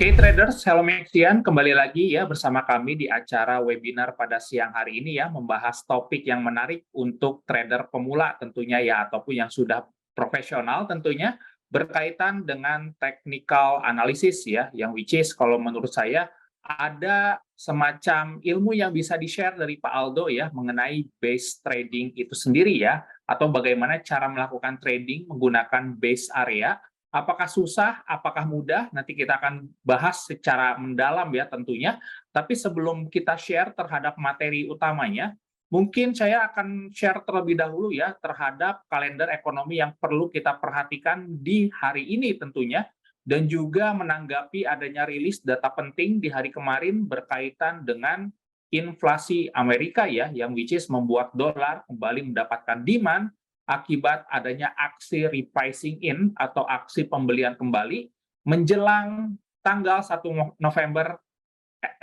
Oke traders, hello Maxian, kembali lagi ya bersama kami di acara webinar pada siang hari ini ya, membahas topik yang menarik untuk trader pemula tentunya ya, ataupun yang sudah profesional tentunya, berkaitan dengan technical analysis ya, yang which is kalau menurut saya ada semacam ilmu yang bisa di-share dari Pak Aldo ya, mengenai base trading itu sendiri ya, atau bagaimana cara melakukan trading menggunakan base area. Apakah susah, apakah mudah? Nanti kita akan bahas secara mendalam ya tentunya. Tapi sebelum kita share terhadap materi utamanya, mungkin saya akan share terlebih dahulu ya terhadap kalender ekonomi yang perlu kita perhatikan di hari ini tentunya, dan juga menanggapi adanya rilis data penting di hari kemarin berkaitan dengan inflasi Amerika ya, yang which is membuat dolar kembali mendapatkan demand akibat adanya aksi repricing in atau aksi pembelian kembali menjelang tanggal 1 November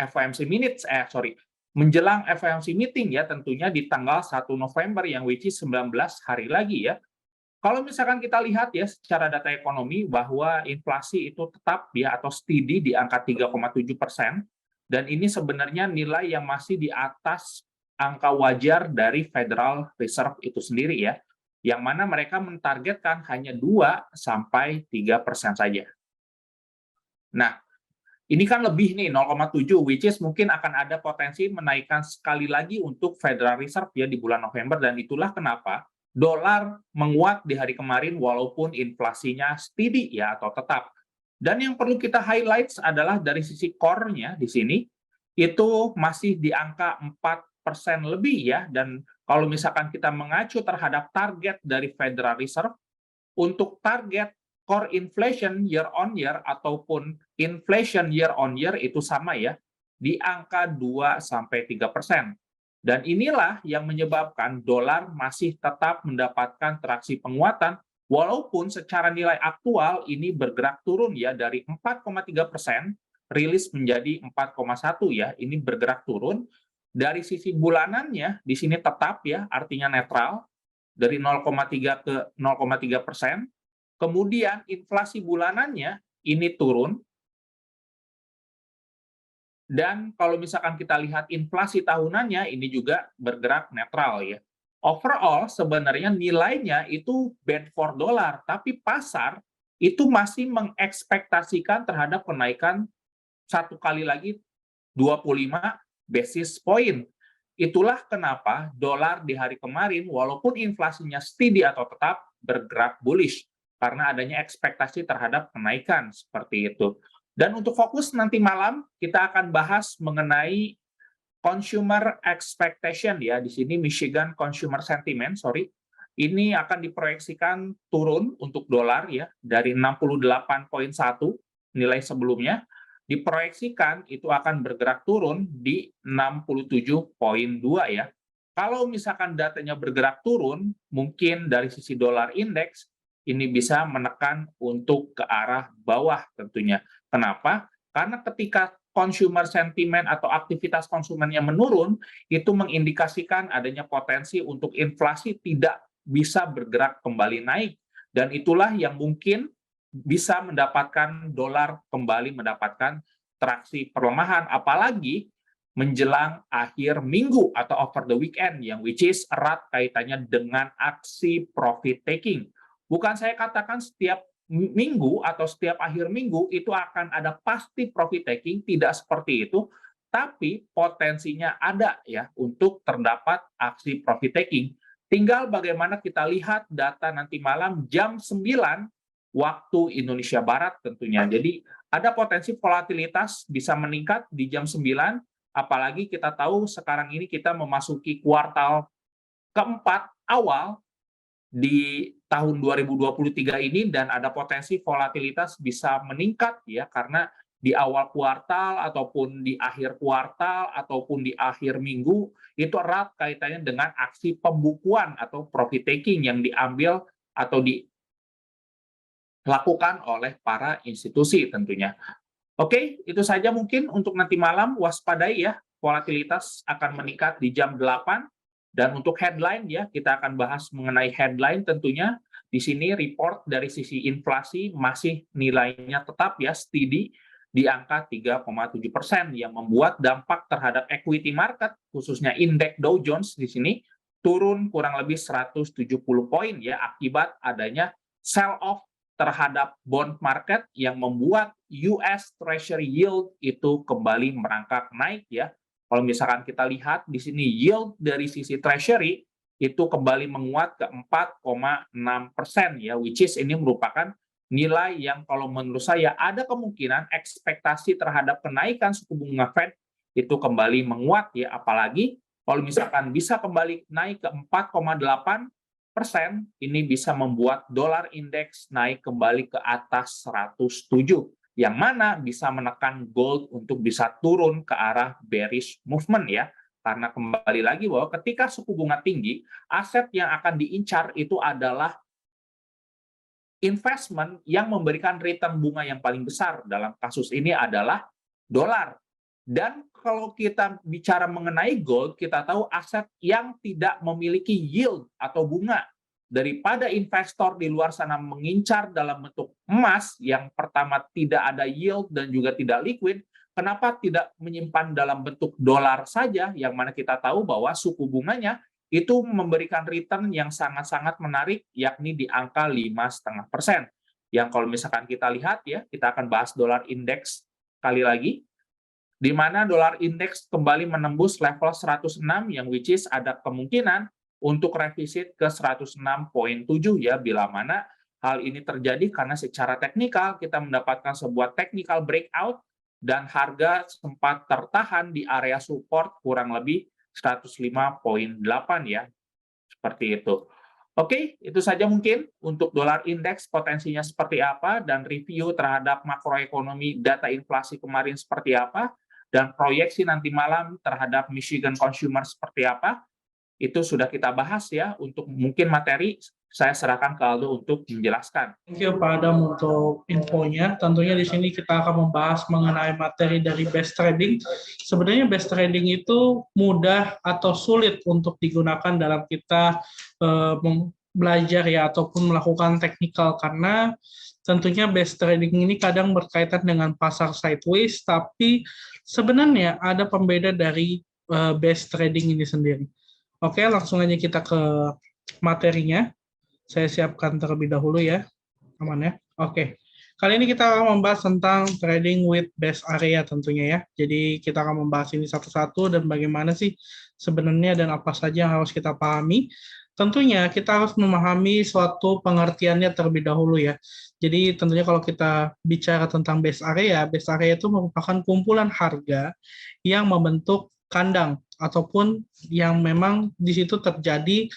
FOMC minutes menjelang FOMC meeting ya tentunya di tanggal 1 November yang which is 19 hari lagi ya. Kalau misalkan kita lihat ya secara data ekonomi bahwa inflasi itu tetap ya atau steady di angka 3,7%, dan ini sebenarnya nilai yang masih di atas angka wajar dari Federal Reserve itu sendiri ya, yang mana mereka mentargetkan hanya 2-3% saja. Nah, ini kan lebih nih 0,7, which is mungkin akan ada potensi menaikkan sekali lagi untuk Federal Reserve ya di bulan November, dan itulah kenapa dolar menguat di hari kemarin walaupun inflasinya steady ya atau tetap. Dan yang perlu kita highlight adalah dari sisi core-nya di sini itu masih di angka 4% lebih ya, dan kalau misalkan kita mengacu terhadap target dari Federal Reserve untuk target core inflation year on year ataupun inflation year on year itu sama ya, di angka 2-3%. Dan inilah yang menyebabkan dolar masih tetap mendapatkan traksi penguatan, walaupun secara nilai aktual ini bergerak turun ya dari 4,3% rilis menjadi 4,1 ya, ini bergerak turun. Dari sisi bulanannya di sini tetap ya, artinya netral dari 0,3 ke 0,3%. Kemudian inflasi bulanannya ini turun, dan kalau misalkan kita lihat inflasi tahunannya ini juga bergerak netral ya. Overall sebenarnya nilainya itu bad for dollar, tapi pasar itu masih mengekspektasikan terhadap kenaikan satu kali lagi 25 basis point. Itulah kenapa dolar di hari kemarin walaupun inflasinya steady atau tetap bergerak bullish karena adanya ekspektasi terhadap kenaikan seperti itu. Dan untuk fokus nanti malam kita akan bahas mengenai consumer expectation ya. Di sini Michigan Consumer Sentiment, ini akan diproyeksikan turun untuk dolar ya dari 68,1 nilai sebelumnya, diproyeksikan itu akan bergerak turun di 67,2 ya. Kalau misalkan datanya bergerak turun, mungkin dari sisi dolar indeks ini bisa menekan untuk ke arah bawah tentunya. Kenapa? Karena ketika consumer sentiment atau aktivitas konsumennya menurun, itu mengindikasikan adanya potensi untuk inflasi tidak bisa bergerak kembali naik. Dan itulah yang mungkin bisa mendapatkan dolar kembali mendapatkan traksi perlemahan, apalagi menjelang akhir minggu atau over the weekend, yang which is erat kaitannya dengan aksi profit taking. Bukan saya katakan setiap minggu atau setiap akhir minggu itu akan ada pasti profit taking, tidak seperti itu, tapi potensinya ada ya untuk terdapat aksi profit taking. Tinggal bagaimana kita lihat data nanti malam jam 9 waktu Indonesia Barat tentunya. Jadi ada potensi volatilitas bisa meningkat di jam 9, apalagi kita tahu sekarang ini kita memasuki kuartal keempat awal di tahun 2023 ini, dan ada potensi volatilitas bisa meningkat ya karena di awal kuartal ataupun di akhir kuartal ataupun di akhir minggu itu erat kaitannya dengan aksi pembukuan atau profit taking yang diambil atau dilakukan oleh para institusi tentunya. Oke, itu saja mungkin untuk nanti malam. Waspadai ya, volatilitas akan meningkat di jam 8. Dan untuk headline ya, kita akan bahas mengenai headline tentunya. Di sini report dari sisi inflasi masih nilainya tetap ya steady di angka 3,7% yang membuat dampak terhadap equity market, khususnya indeks Dow Jones di sini, turun kurang lebih 170 poin ya akibat adanya sell off terhadap bond market yang membuat US Treasury yield itu kembali merangkak naik ya. Kalau misalkan kita lihat di sini yield dari sisi Treasury itu kembali menguat ke 4,6% ya, which is ini merupakan nilai yang kalau menurut saya ada kemungkinan ekspektasi terhadap kenaikan suku bunga Fed itu kembali menguat ya, apalagi kalau misalkan bisa kembali naik ke 4,8%, ini bisa membuat dolar indeks naik kembali ke atas 107, yang mana bisa menekan gold untuk bisa turun ke arah bearish movement ya. Karena kembali lagi bahwa ketika suku bunga tinggi, aset yang akan diincar itu adalah investment yang memberikan return bunga yang paling besar. Dalam kasus ini adalah dolar. Dan kalau kita bicara mengenai gold, kita tahu aset yang tidak memiliki yield atau bunga. Daripada investor di luar sana mengincar dalam bentuk emas, yang pertama tidak ada yield dan juga tidak liquid, kenapa tidak menyimpan dalam bentuk dolar saja, yang mana kita tahu bahwa suku bunganya itu memberikan return yang sangat-sangat menarik, yakni di angka 5,5%. Yang kalau misalkan kita lihat ya, kita akan bahas dolar indeks kali lagi, di mana dolar indeks kembali menembus level 106, yang which is ada kemungkinan untuk revisit ke 106,7 ya, bila mana hal ini terjadi karena secara teknikal kita mendapatkan sebuah technical breakout dan harga sempat tertahan di area support kurang lebih 105,8 ya, seperti itu. Oke, itu saja mungkin untuk dolar indeks potensinya seperti apa dan review terhadap makroekonomi data inflasi kemarin seperti apa dan proyeksi nanti malam terhadap Michigan Consumer seperti apa. Itu sudah kita bahas ya. Untuk mungkin materi saya serahkan ke Aldo untuk menjelaskan. Thank you Pak Adam untuk infonya. Tentunya di sini kita akan membahas mengenai materi dari best trading. Sebenarnya best trading itu mudah atau sulit untuk digunakan dalam kita belajar ya ataupun melakukan teknikal, karena tentunya best trading ini kadang berkaitan dengan pasar sideways, tapi sebenarnya ada pembeda dari best trading ini sendiri. Oke, langsung aja kita ke materinya. Saya siapkan terlebih dahulu ya, aman ya. Oke, kali ini kita akan membahas tentang trading with best area tentunya ya. Jadi kita akan membahas ini satu-satu dan bagaimana sih sebenarnya dan apa saja yang harus kita pahami. Tentunya kita harus memahami suatu pengertiannya terlebih dahulu ya. Jadi tentunya kalau kita bicara tentang best area itu merupakan kumpulan harga yang membentuk kandang ataupun yang memang di situ terjadi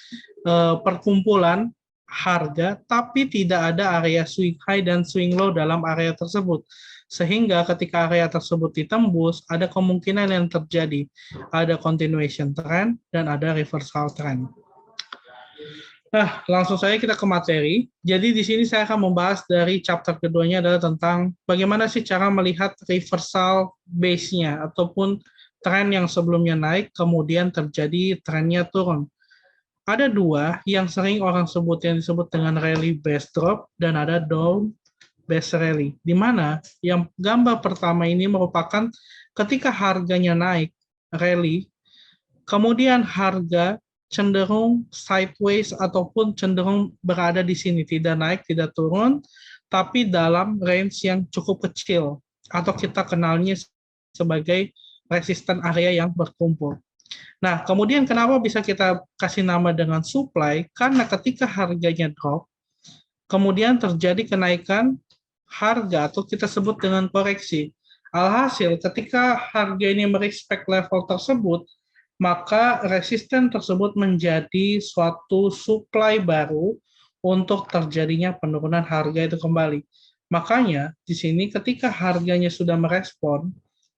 perkumpulan harga, tapi tidak ada area swing high dan swing low dalam area tersebut. Sehingga ketika area tersebut ditembus, ada kemungkinan yang terjadi. Ada continuation trend dan ada reversal trend. Nah, langsung saja kita ke materi. Jadi di sini saya akan membahas dari chapter keduanya adalah tentang bagaimana sih cara melihat reversal base-nya ataupun tren yang sebelumnya naik, kemudian terjadi trennya turun. Ada dua yang sering orang sebut yang disebut dengan rally base drop dan ada down base rally. Di mana yang gambar pertama ini merupakan ketika harganya naik, rally, kemudian harga cenderung sideways ataupun cenderung berada di sini, tidak naik, tidak turun, tapi dalam range yang cukup kecil atau kita kenalnya sebagai resisten area yang berkumpul. Nah, kemudian kenapa bisa kita kasih nama dengan supply? Karena ketika harganya drop, kemudian terjadi kenaikan harga atau kita sebut dengan koreksi. Alhasil, ketika harga ini merespek level tersebut, maka resisten tersebut menjadi suatu supply baru untuk terjadinya penurunan harga itu kembali. Makanya, di sini ketika harganya sudah merespon,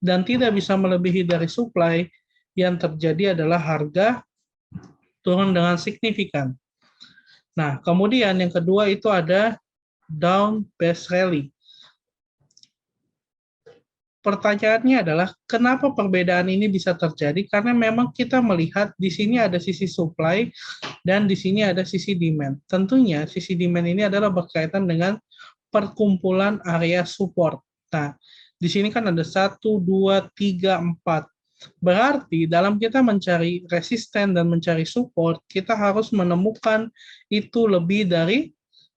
dan tidak bisa melebihi dari supply, yang terjadi adalah harga turun dengan signifikan. Nah, kemudian yang kedua itu ada down base rally. Pertanyaannya adalah kenapa perbedaan ini bisa terjadi? Karena memang kita melihat di sini ada sisi supply dan di sini ada sisi demand. Tentunya sisi demand ini adalah berkaitan dengan perkumpulan area support. Nah, Di sini kan ada 1, 2, 3, 4. Berarti dalam kita mencari resisten dan mencari support, kita harus menemukan itu lebih dari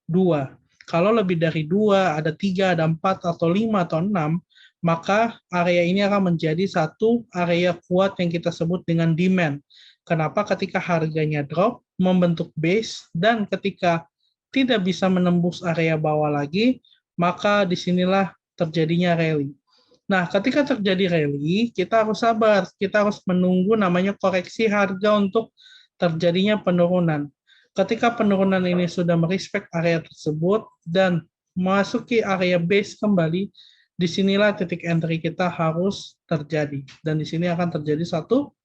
2. Kalau lebih dari 2, ada 3, ada 4, atau 5, atau 6, maka area ini akan menjadi satu area kuat yang kita sebut dengan demand. Kenapa? Ketika harganya drop, membentuk base, dan ketika tidak bisa menembus area bawah lagi, maka disinilah terjadinya rally. Nah, ketika terjadi rally, kita harus sabar. Kita harus menunggu namanya koreksi harga untuk terjadinya penurunan. Ketika penurunan ini sudah merespek area tersebut dan memasuki area base kembali, disinilah titik entry kita harus terjadi. Dan di sini akan terjadi satu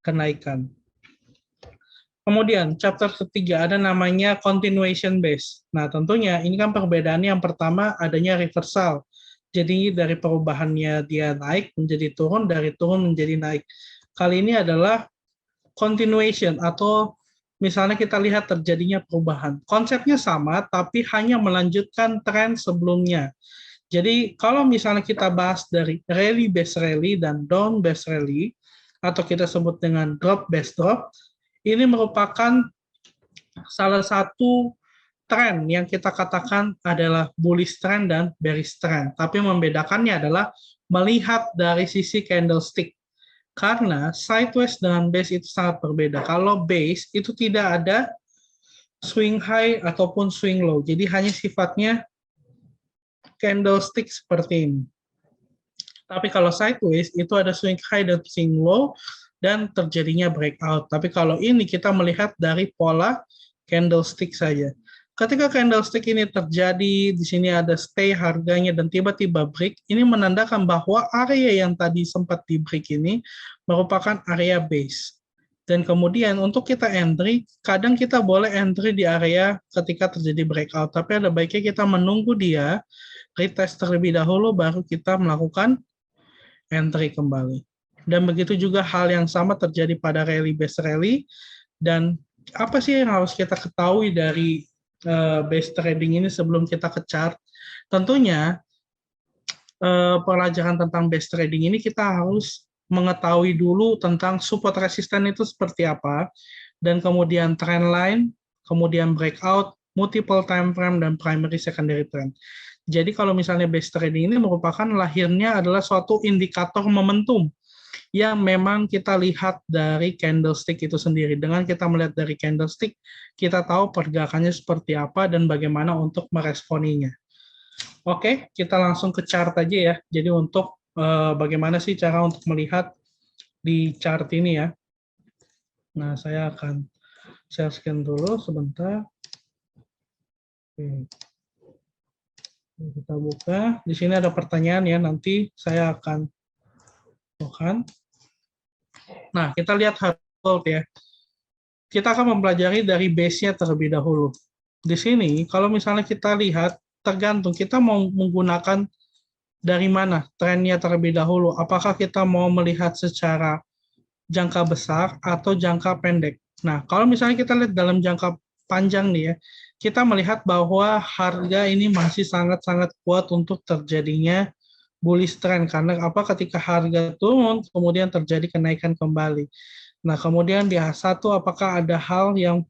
kenaikan. Kemudian, chapter ketiga ada namanya continuation base. Nah, tentunya ini kan perbedaannya yang pertama adanya reversal. Jadi dari perubahannya dia naik menjadi turun, dari turun menjadi naik. Kali ini adalah continuation atau misalnya kita lihat terjadinya perubahan. Konsepnya sama, tapi hanya melanjutkan tren sebelumnya. Jadi kalau misalnya kita bahas dari rally based rally dan down based rally, atau kita sebut dengan drop based drop, ini merupakan salah satu tren yang kita katakan adalah bullish trend dan bearish trend. Tapi membedakannya adalah melihat dari sisi candlestick. Karena sideways dengan base itu sangat berbeda. Kalau base itu tidak ada swing high ataupun swing low. Jadi hanya sifatnya candlestick seperti ini. Tapi kalau sideways itu ada swing high dan swing low dan terjadinya breakout. Tapi kalau ini kita melihat dari pola candlestick saja. Ketika candlestick ini terjadi, di sini ada stay harganya dan tiba-tiba break, ini menandakan bahwa area yang tadi sempat di break ini merupakan area base. Dan kemudian untuk kita entry, kadang kita boleh entry di area ketika terjadi breakout, tapi ada baiknya kita menunggu dia retest terlebih dahulu baru kita melakukan entry kembali. Dan begitu juga hal yang sama terjadi pada rally based rally. Dan apa sih yang harus kita ketahui dari base trading ini sebelum kita ke chart? Tentunya pelajaran tentang base trading ini kita harus mengetahui dulu tentang support resisten itu seperti apa, dan kemudian trend line, kemudian breakout, multiple time frame, dan primary secondary trend. Jadi kalau misalnya base trading ini merupakan lahirnya adalah suatu indikator momentum yang memang kita lihat dari candlestick itu sendiri. Dengan kita melihat dari candlestick, kita tahu pergerakannya seperti apa dan bagaimana untuk meresponinya. Oke, kita langsung ke chart aja ya. Jadi untuk bagaimana sih cara untuk melihat di chart ini ya. Nah, saya akan share screen dulu sebentar. Oke. Kita buka. Di sini ada pertanyaan ya, nanti saya akan bukan. Nah, kita lihat hard gold ya. Kita akan mempelajari dari base-nya terlebih dahulu. Di sini, kalau misalnya kita lihat, tergantung kita mau menggunakan dari mana trennya terlebih dahulu. Apakah kita mau melihat secara jangka besar atau jangka pendek. Nah, kalau misalnya kita lihat dalam jangka panjang nih ya, kita melihat bahwa harga ini masih sangat-sangat kuat untuk terjadinya bullish trend. Karena apa? Ketika harga turun, kemudian terjadi kenaikan kembali. Nah, kemudian di H1 apakah ada hal yang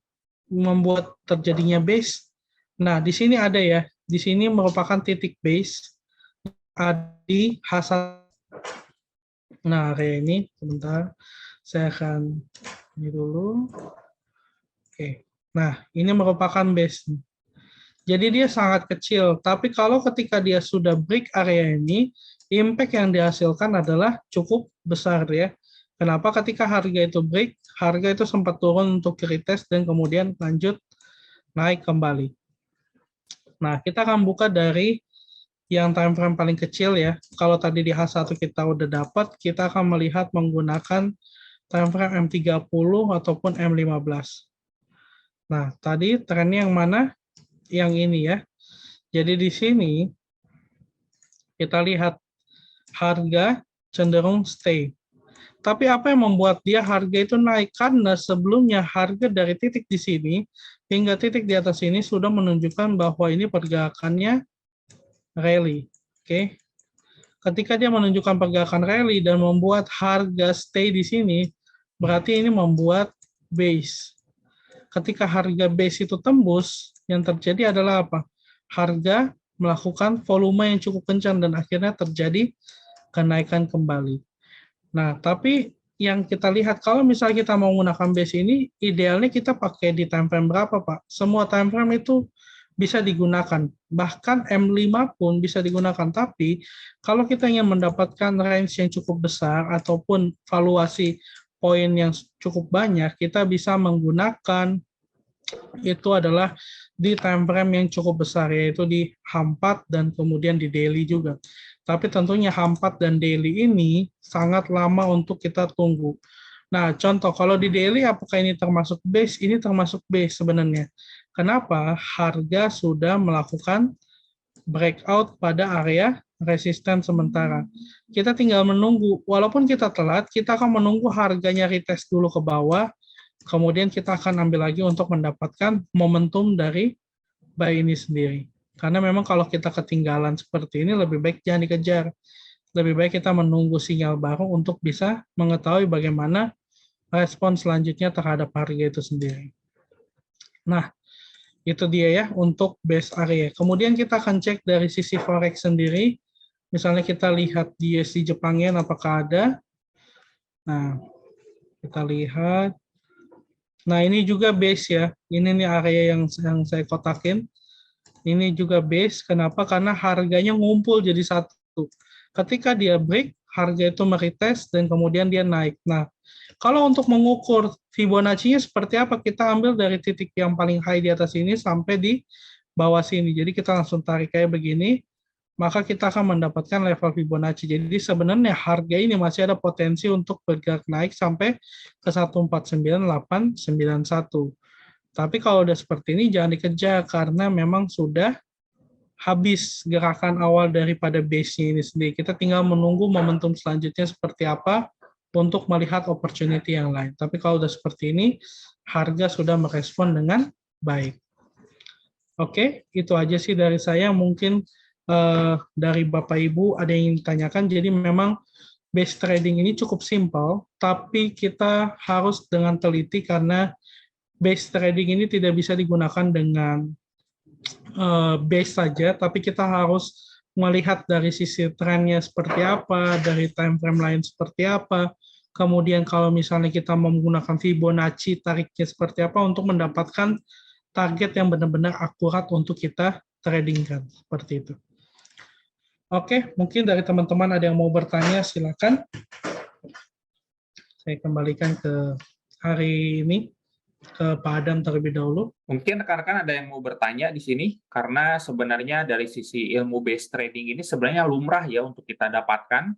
membuat terjadinya base? Nah, di sini ada ya. Di sini merupakan titik base di H1. Nah, area ini sebentar. Saya akan ini dulu. Oke. Nah, ini merupakan base. Jadi dia sangat kecil, tapi kalau ketika dia sudah break area ini, impact yang dihasilkan adalah cukup besar ya. Kenapa? Ketika harga itu break, harga itu sempat turun untuk retest dan kemudian lanjut naik kembali. Nah, kita akan buka dari yang time frame paling kecil ya. Kalau tadi di H1 kita udah dapat, kita akan melihat menggunakan time frame M30 ataupun M15. Nah, tadi trennya yang mana? Yang ini ya. Jadi di sini kita lihat harga cenderung stay. Tapi apa yang membuat dia harga itu naik? Karena sebelumnya harga dari titik di sini hingga titik di atas ini sudah menunjukkan bahwa ini pergerakannya rally. Oke. Ketika dia menunjukkan pergerakan rally dan membuat harga stay di sini, berarti ini membuat base. Ketika harga base itu tembus, yang terjadi adalah apa? Harga melakukan volume yang cukup kencang dan akhirnya terjadi kenaikan kembali. Nah, tapi yang kita lihat kalau misalnya kita mau menggunakan base ini, idealnya kita pakai di time frame berapa, Pak? Semua time frame itu bisa digunakan. Bahkan M5 pun bisa digunakan. Tapi kalau kita ingin mendapatkan range yang cukup besar ataupun valuasi poin yang cukup banyak, kita bisa menggunakan itu adalah di time frame yang cukup besar, yaitu di H4 dan kemudian di daily juga. Tapi tentunya H4 dan daily ini sangat lama untuk kita tunggu. Nah, contoh kalau di daily apakah ini termasuk base? Ini termasuk base sebenarnya. Kenapa? Harga sudah melakukan breakout pada area resisten sementara. Kita tinggal menunggu, walaupun kita telat, kita akan menunggu harganya retest dulu ke bawah, kemudian kita akan ambil lagi untuk mendapatkan momentum dari buy ini sendiri. Karena memang kalau kita ketinggalan seperti ini, lebih baik jangan dikejar. Lebih baik kita menunggu sinyal baru untuk bisa mengetahui bagaimana respon selanjutnya terhadap harga itu sendiri. Nah, itu dia ya untuk base area. Kemudian kita akan cek dari sisi forex sendiri. Misalnya kita lihat di USD Jepang Yen apakah ada. Nah, kita lihat. Nah, ini juga base ya. Ini nih area yang saya kotakin. Ini juga base. Kenapa? Karena harganya ngumpul jadi satu. Ketika dia break, harga itu meretest dan kemudian dia naik. Nah, kalau untuk mengukur Fibonacci-nya seperti apa, kita ambil dari titik yang paling high di atas ini sampai di bawah sini. Jadi kita langsung tarik kayak begini, maka kita akan mendapatkan level Fibonacci. Jadi sebenarnya harga ini masih ada potensi untuk bergerak naik sampai ke 149891. Tapi kalau udah seperti ini jangan dikejar karena memang sudah habis gerakan awal daripada base-nya ini sendiri. Kita tinggal menunggu momentum selanjutnya seperti apa untuk melihat opportunity yang lain. Tapi kalau udah seperti ini, harga sudah merespon dengan baik. Oke, itu aja sih dari saya. Mungkin dari Bapak Ibu ada yang ditanyakan. Jadi memang base trading ini cukup simpel, tapi kita harus dengan teliti karena base trading ini tidak bisa digunakan dengan base saja, tapi kita harus melihat dari sisi trennya seperti apa, dari time frame lain seperti apa, kemudian kalau misalnya kita menggunakan Fibonacci, tariknya seperti apa untuk mendapatkan target yang benar-benar akurat untuk kita tradingkan, seperti itu. Oke, mungkin dari teman-teman ada yang mau bertanya, silakan. Saya kembalikan ke hari ini, ke Pak Adam terlebih dahulu. Mungkin rekan-rekan ada yang mau bertanya di sini, karena sebenarnya dari sisi ilmu base trading ini sebenarnya lumrah ya untuk kita dapatkan,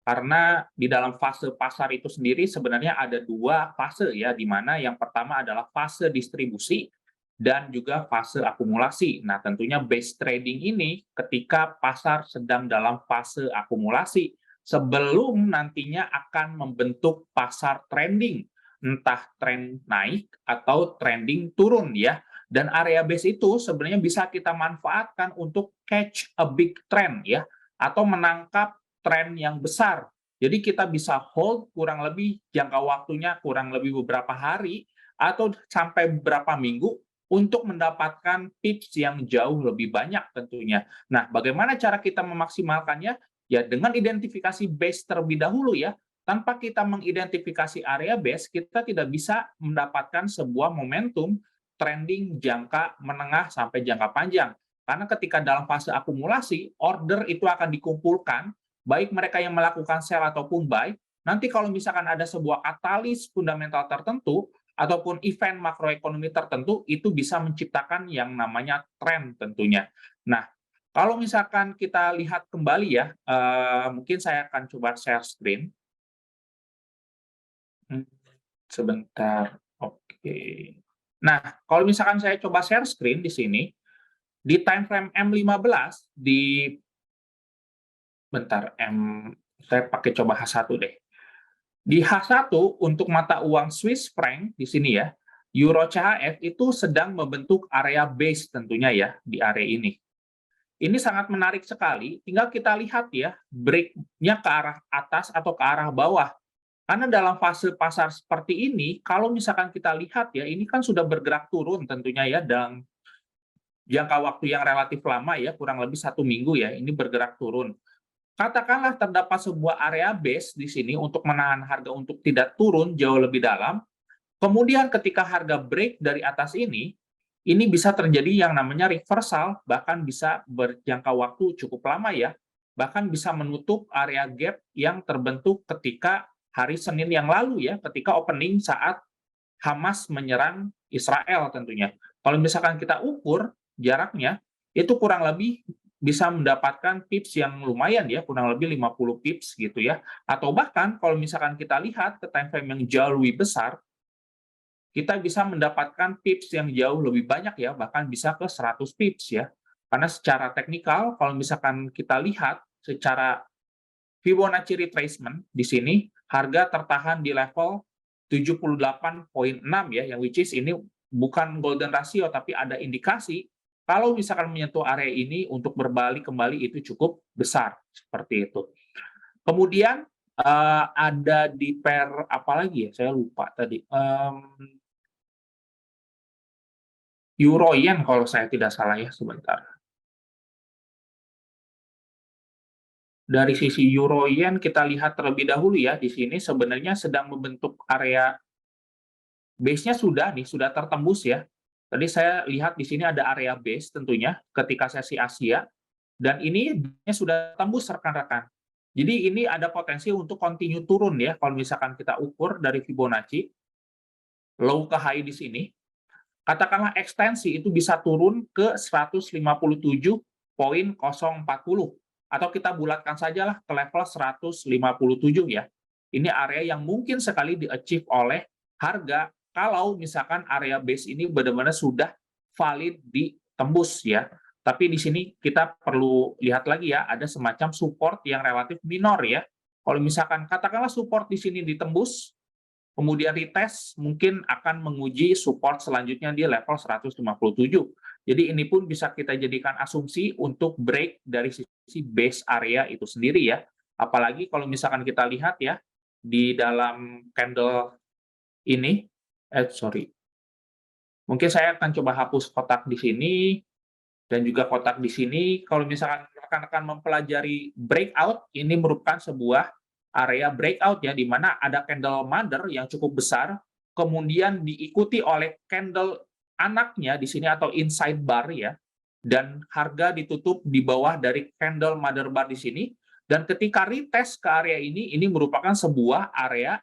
karena di dalam fase pasar itu sendiri sebenarnya ada dua fase ya, di mana yang pertama adalah fase distribusi dan juga fase akumulasi. Nah, tentunya base trading ini ketika pasar sedang dalam fase akumulasi, sebelum nantinya akan membentuk pasar trending, entah tren naik atau trending turun ya. Dan area base itu sebenarnya bisa kita manfaatkan untuk catch a big trend ya, atau menangkap tren yang besar. Jadi kita bisa hold kurang lebih jangka waktunya kurang lebih beberapa hari atau sampai beberapa minggu untuk mendapatkan pips yang jauh lebih banyak tentunya. Nah, bagaimana cara kita memaksimalkannya? Ya dengan identifikasi base terlebih dahulu ya. Tanpa kita mengidentifikasi area base, kita tidak bisa mendapatkan sebuah momentum trending jangka menengah sampai jangka panjang. Karena ketika dalam fase akumulasi, order itu akan dikumpulkan, baik mereka yang melakukan sell ataupun buy. Nanti kalau misalkan ada sebuah katalis fundamental tertentu, ataupun event makroekonomi tertentu, itu bisa menciptakan yang namanya tren tentunya. Nah, kalau misalkan kita lihat kembali ya, mungkin saya akan coba share screen. Sebentar, oke. Nah, kalau misalkan saya coba share screen di sini, di time frame M15, saya pakai coba H1 deh. Di H1 untuk mata uang Swiss franc di sini ya, Euro CHF itu sedang membentuk area base tentunya ya di area ini. Ini sangat menarik sekali, tinggal kita lihat ya, break-nya ke arah atas atau ke arah bawah. Karena dalam fase pasar seperti ini, kalau misalkan kita lihat ya, ini kan sudah bergerak turun tentunya ya, dalam jangka waktu yang relatif lama ya, kurang lebih 1 minggu ya, ini bergerak turun. Katakanlah terdapat sebuah area base di sini untuk menahan harga untuk tidak turun jauh lebih dalam, kemudian ketika harga break dari atas ini bisa terjadi yang namanya reversal, bahkan bisa berjangka waktu cukup lama ya, bahkan bisa menutup area gap yang terbentuk ketika hari Senin yang lalu ya, ketika opening saat Hamas menyerang Israel tentunya. Kalau misalkan kita ukur jaraknya, itu kurang lebih bisa mendapatkan pips yang lumayan ya, kurang lebih 50 pips gitu ya. Atau bahkan kalau misalkan kita lihat ke time frame yang jauh lebih besar, kita bisa mendapatkan pips yang jauh lebih banyak ya, bahkan bisa ke 100 pips ya. Karena secara teknikal, kalau misalkan kita lihat secara Fibonacci retracement di sini, harga tertahan di level 78,6 ya, yang which is ini bukan golden ratio, tapi ada indikasi kalau misalkan menyentuh area ini untuk berbalik kembali itu cukup besar, seperti itu. Kemudian ada di pair apa lagi ya, saya lupa tadi. Euro yen kalau saya tidak salah ya, sebentar. Dari sisi euro yen kita lihat terlebih dahulu ya, di sini sebenarnya sedang membentuk area base-nya sudah tertembus ya. Tadi saya lihat di sini ada area base tentunya ketika sesi Asia, dan ini sudah tembus rekan-rekan. Jadi ini ada potensi untuk continue turun ya, kalau misalkan kita ukur dari Fibonacci, low ke high di sini, katakanlah ekstensi itu bisa turun ke 157,040 atau kita bulatkan sajalah ke level 157 ya. Ini area yang mungkin sekali di-achieve oleh harga kalau misalkan area base ini benar-benar sudah valid ditembus ya. Tapi di sini kita perlu lihat lagi ya, ada semacam support yang relatif minor ya. Kalau misalkan katakanlah support di sini ditembus, kemudian retest mungkin akan menguji support selanjutnya di level 157. Jadi ini pun bisa kita jadikan asumsi untuk break dari sisi base area itu sendiri ya. Apalagi kalau misalkan kita lihat ya, di dalam candle ini, mungkin saya akan coba hapus kotak di sini, dan juga kotak di sini. Kalau misalkan rekan-rekan mempelajari breakout, ini merupakan sebuah area breakout ya, di mana ada candle mother yang cukup besar, kemudian diikuti oleh candle anaknya di sini atau inside bar ya, dan harga ditutup di bawah dari candle mother bar di sini, dan ketika retest ke area ini merupakan sebuah area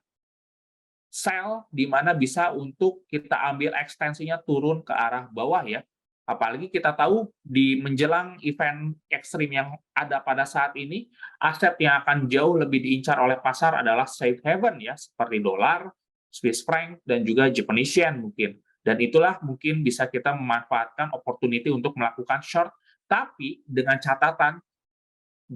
sell di mana bisa untuk kita ambil ekstensinya turun ke arah bawah ya. Apalagi kita tahu di menjelang event ekstrim yang ada pada saat ini, aset yang akan jauh lebih diincar oleh pasar adalah safe haven ya, seperti dolar, Swiss franc, dan juga Japanese yen mungkin. Dan itulah mungkin bisa kita memanfaatkan opportunity untuk melakukan short, tapi dengan catatan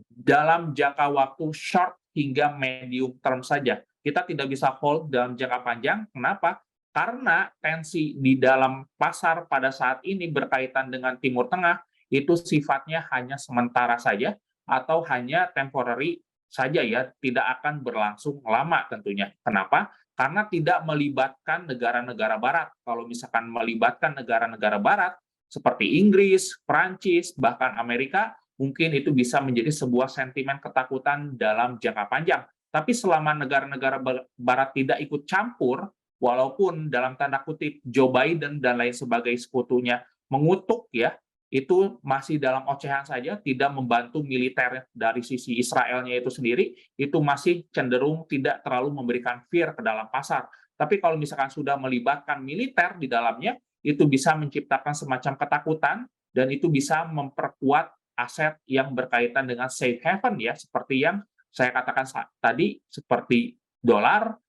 dalam jangka waktu short hingga medium term saja. Kita tidak bisa hold dalam jangka panjang. Kenapa? Karena tensi di dalam pasar pada saat ini berkaitan dengan Timur Tengah itu sifatnya hanya sementara saja atau hanya temporary saja ya, tidak akan berlangsung lama tentunya. Kenapa? Karena tidak melibatkan negara-negara barat. Kalau misalkan melibatkan negara-negara barat seperti Inggris, Prancis, bahkan Amerika, mungkin itu bisa menjadi sebuah sentimen ketakutan dalam jangka panjang. Tapi selama negara-negara barat tidak ikut campur, walaupun dalam tanda kutip Joe Biden dan lain sebagai sekutunya mengutuk ya, itu masih dalam ocehan saja, tidak membantu militer dari sisi Israelnya itu sendiri, itu masih cenderung tidak terlalu memberikan fear ke dalam pasar. Tapi kalau misalkan sudah melibatkan militer di dalamnya, itu bisa menciptakan semacam ketakutan, dan itu bisa memperkuat aset yang berkaitan dengan safe haven ya, seperti yang saya katakan tadi, seperti dolar,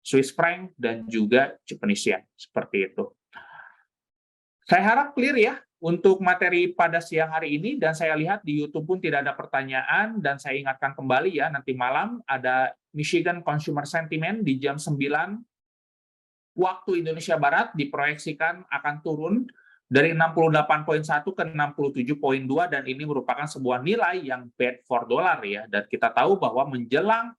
Swiss franc, dan juga Japanese yen, seperti itu. Saya harap clear ya untuk materi pada siang hari ini, dan saya lihat di YouTube pun tidak ada pertanyaan, dan saya ingatkan kembali ya, nanti malam ada Michigan Consumer Sentiment di jam 9 waktu Indonesia Barat, diproyeksikan akan turun dari 68.1 ke 67.2, dan ini merupakan sebuah nilai yang bad for dollar ya. Dan kita tahu bahwa menjelang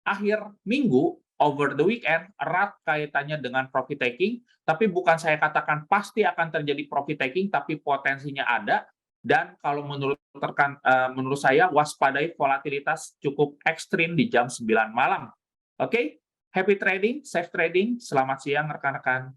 akhir minggu, over the weekend, erat kaitannya dengan profit taking, tapi bukan saya katakan pasti akan terjadi profit taking, tapi potensinya ada. Dan kalau menurut saya, waspadai volatilitas cukup ekstrim di jam 9 malam. Oke, happy trading, safe trading, selamat siang rekan-rekan.